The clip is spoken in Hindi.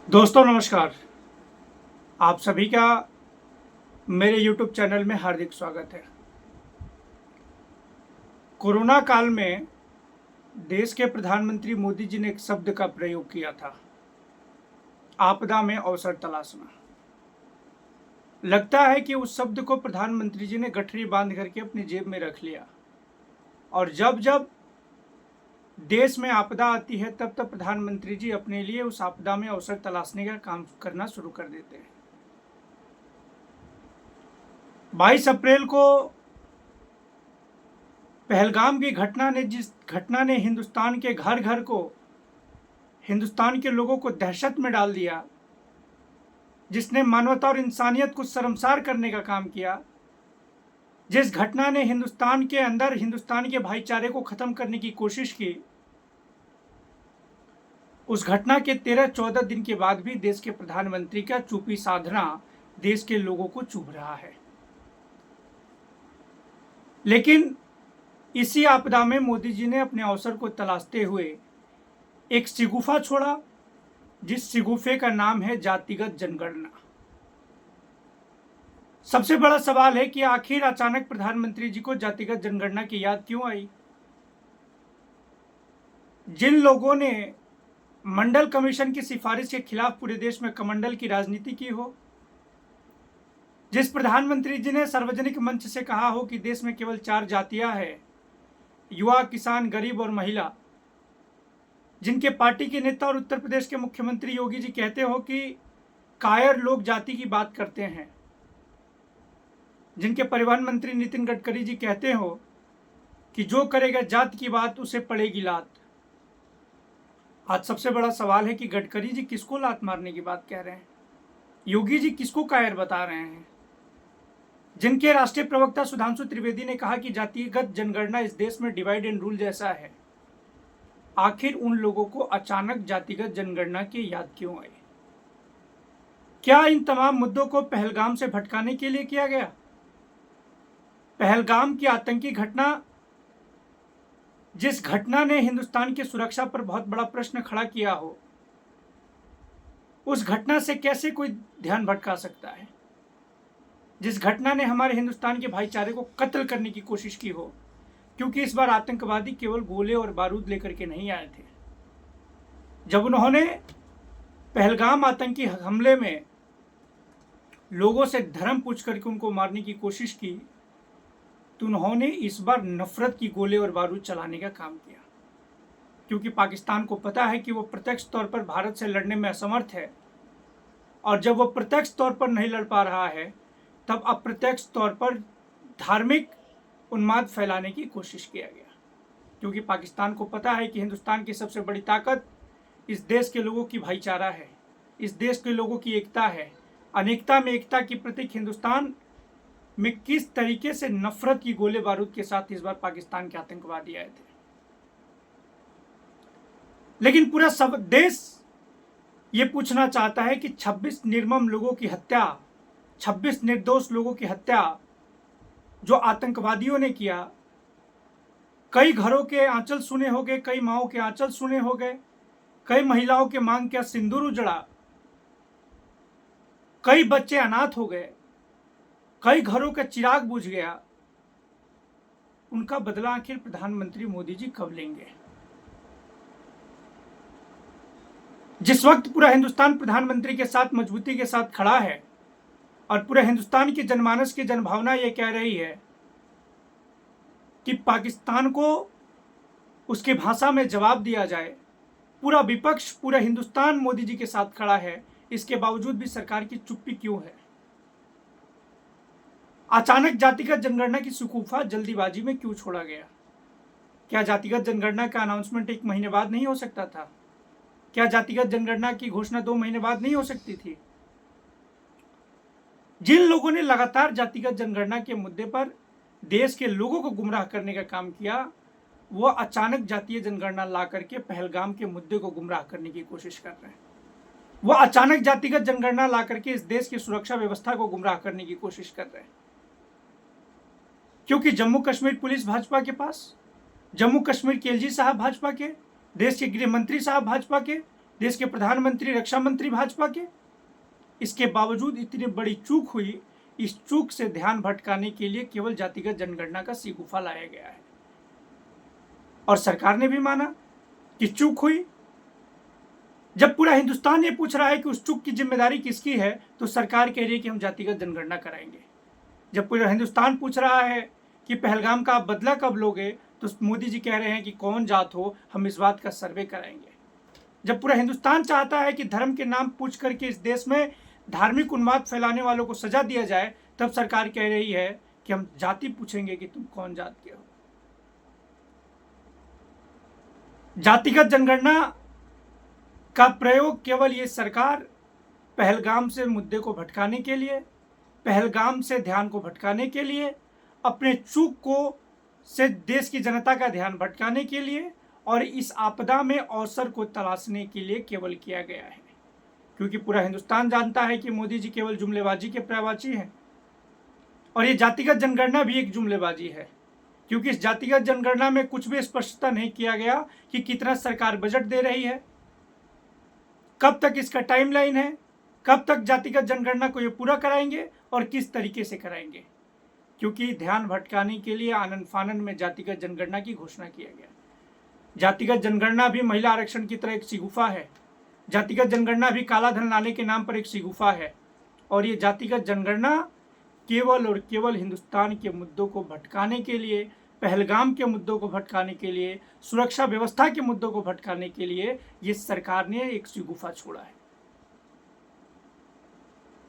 दोस्तों नमस्कार। आप सभी का मेरे YouTube चैनल में हार्दिक स्वागत है। कोरोना काल में देश के प्रधानमंत्री मोदी जी ने एक शब्द का प्रयोग किया था, आपदा में अवसर तलाशना। लगता है कि उस शब्द को प्रधानमंत्री जी ने गठरी बांध करके अपनी जेब में रख लिया और जब जब देश में आपदा आती है तब तब प्रधानमंत्री जी अपने लिए उस आपदा में अवसर तलाशने का काम करना शुरू कर देते हैं। 22 अप्रैल को पहलगाम की जिस घटना ने हिंदुस्तान के घर घर को, हिंदुस्तान के लोगों को दहशत में डाल दिया, जिसने मानवता और इंसानियत को शर्मसार करने का काम किया, जिस घटना ने हिंदुस्तान के अंदर हिंदुस्तान के भाईचारे को खत्म करने की कोशिश की, उस घटना के 13-14 दिन के बाद भी देश के प्रधानमंत्री का चुप्पी साधना देश के लोगों को चुभ रहा है। लेकिन इसी आपदा में मोदी जी ने अपने अवसर को तलाशते हुए एक शिगुफा छोड़ा, जिस शिगुफे का नाम है जातिगत जनगणना। सबसे बड़ा सवाल है कि आखिर अचानक प्रधानमंत्री जी को जातिगत जनगणना की याद क्यों आई। जिन लोगों ने मंडल कमीशन की सिफारिश के खिलाफ पूरे देश में कमंडल की राजनीति की हो, जिस प्रधानमंत्री जी ने सार्वजनिक मंच से कहा हो कि देश में केवल 4 जातियां हैं, युवा, किसान, गरीब और महिला, जिनके पार्टी के नेता और उत्तर प्रदेश के मुख्यमंत्री योगी जी कहते हो कि कायर लोग जाति की बात करते हैं, जिनके परिवहन मंत्री नितिन गडकरी जी कहते हो कि जो करेगा जात की बात उसे पड़ेगी लात। आज सबसे बड़ा सवाल है कि गडकरी जी किसको लात मारने की बात कह रहे हैं, योगी जी किसको कायर बता रहे हैं। जिनके राष्ट्रीय प्रवक्ता सुधांशु त्रिवेदी ने कहा कि जातिगत जनगणना इस देश में डिवाइड एंड रूल जैसा है, आखिर उन लोगों को अचानक जातिगत जनगणना की याद क्यों आई। क्या इन तमाम मुद्दों को पहलगाम से भटकाने के लिए किया गया। पहलगाम की आतंकी घटना, जिस घटना ने हिंदुस्तान की सुरक्षा पर बहुत बड़ा प्रश्न खड़ा किया हो, उस घटना से कैसे कोई ध्यान भटका सकता है। जिस घटना ने हमारे हिंदुस्तान के भाईचारे को कत्ल करने की कोशिश की हो, क्योंकि इस बार आतंकवादी केवल गोले और बारूद लेकर के नहीं आए थे। जब उन्होंने पहलगाम आतंकी हमले में लोगों से धर्म पूछ करके उनको मारने की कोशिश की, तो उन्होंने इस बार नफरत की गोले और बारूद चलाने का काम किया, क्योंकि पाकिस्तान को पता है कि वो प्रत्यक्ष तौर पर भारत से लड़ने में असमर्थ है, और जब वो प्रत्यक्ष तौर पर नहीं लड़ पा रहा है तब अप्रत्यक्ष तौर पर धार्मिक उन्माद फैलाने की कोशिश किया गया, क्योंकि पाकिस्तान को पता है कि हिंदुस्तान की सबसे बड़ी ताकत इस देश के लोगों की भाईचारा है, इस देश के लोगों की एकता है। अनेकता में एकता की प्रतीक हिंदुस्तान में किस तरीके से नफरत की गोले बारूद के साथ इस बार पाकिस्तान के आतंकवादी आए थे। लेकिन पूरा सब देश ये पूछना चाहता है कि 26 निर्मम लोगों की हत्या, 26 निर्दोष लोगों की हत्या जो आतंकवादियों ने किया, कई घरों के आंचल सुने हो गए, कई माओं के आंचल सुने हो गए, कई महिलाओं के मांग का सिंदूर उजड़ा, कई बच्चे अनाथ हो गए, कई घरों का चिराग बुझ गया। उनका बदला आखिर प्रधानमंत्री मोदी जी कब लेंगे। जिस वक्त पूरा हिंदुस्तान प्रधानमंत्री के साथ मजबूती के साथ खड़ा है और पूरे हिंदुस्तान की जनमानस की जनभावना यह कह रही है कि पाकिस्तान को उसकी भाषा में जवाब दिया जाए, पूरा विपक्ष, पूरा हिंदुस्तान मोदी जी के साथ खड़ा है, इसके बावजूद भी सरकार की चुप्पी क्यों है। अचानक जातिगत जनगणना की शिगुफा जल्दीबाजी में क्यों छोड़ा गया। क्या जातिगत जनगणना का अनाउंसमेंट 1 महीने बाद नहीं हो सकता था। क्या जातिगत जनगणना की घोषणा 2 महीने बाद नहीं हो सकती थी। जिन लोगों ने लगातार जातिगत जनगणना के मुद्दे पर देश के लोगों को गुमराह करने का काम किया, वो अचानक जातीय जनगणना ला करके पहलगाम के मुद्दे को गुमराह करने की कोशिश कर रहे हैं। वो अचानक जातिगत जनगणना ला करके इस देश की सुरक्षा व्यवस्था को गुमराह करने की कोशिश कर रहे हैं, क्योंकि जम्मू कश्मीर पुलिस भाजपा के पास, जम्मू कश्मीर के एलजी साहब भाजपा के, देश के गृह मंत्री साहब भाजपा के, देश के प्रधानमंत्री, रक्षा मंत्री भाजपा के। इसके बावजूद इतनी बड़ी चूक हुई, इस चूक से ध्यान भटकाने के लिए केवल जातिगत जनगणना का सिगुफा लाया गया है और सरकार ने भी माना कि चूक हुई। जब पूरा हिंदुस्तान ये पूछ रहा है कि उस चूक की जिम्मेदारी किसकी है, तो सरकार कह रही है कि हम जातिगत जनगणना कराएंगे। जब पूरा हिंदुस्तान पूछ रहा है कि पहलगाम का आप बदला कब लोगे, तो मोदी जी कह रहे हैं कि कौन जात हो, हम इस बात का सर्वे कराएंगे। जब पूरा हिंदुस्तान चाहता है कि धर्म के नाम पूछ करके इस देश में धार्मिक उन्माद फैलाने वालों को सजा दिया जाए, तब सरकार कह रही है कि हम जाति पूछेंगे कि तुम कौन जात के हो। जातिगत जनगणना का प्रयोग केवल ये सरकार पहलगाम से मुद्दे को भटकाने के लिए, पहलगाम से ध्यान को भटकाने के लिए, अपने चूक को से देश की जनता का ध्यान भटकाने के लिए और इस आपदा में अवसर को तलाशने के लिए केवल किया गया है। क्योंकि पूरा हिंदुस्तान जानता है कि मोदी जी केवल जुमलेबाजी के प्रवाची हैं और ये जातिगत जनगणना भी एक जुमलेबाजी है, क्योंकि इस जातिगत जनगणना में कुछ भी स्पष्टता नहीं किया गया कि कितना सरकार बजट दे रही है, कब तक इसका टाइमलाइन है, कब तक जातिगत जनगणना को ये पूरा कराएंगे और किस तरीके से कराएंगे। क्योंकि ध्यान भटकाने के लिए आनन फानन में जातिगत जनगणना की घोषणा किया गया। जातिगत जनगणना भी महिला आरक्षण की तरह एक सिगुफा है। जातिगत जनगणना भी काला धन लाने के नाम पर एक सिगुफा है और ये जातिगत जनगणना केवल और केवल हिंदुस्तान के मुद्दों को भटकाने के लिए, पहलगाम के मुद्दों को भटकाने के लिए, सुरक्षा व्यवस्था के मुद्दों को भटकाने के लिए ये सरकार ने एक सिगुफा छोड़ा है।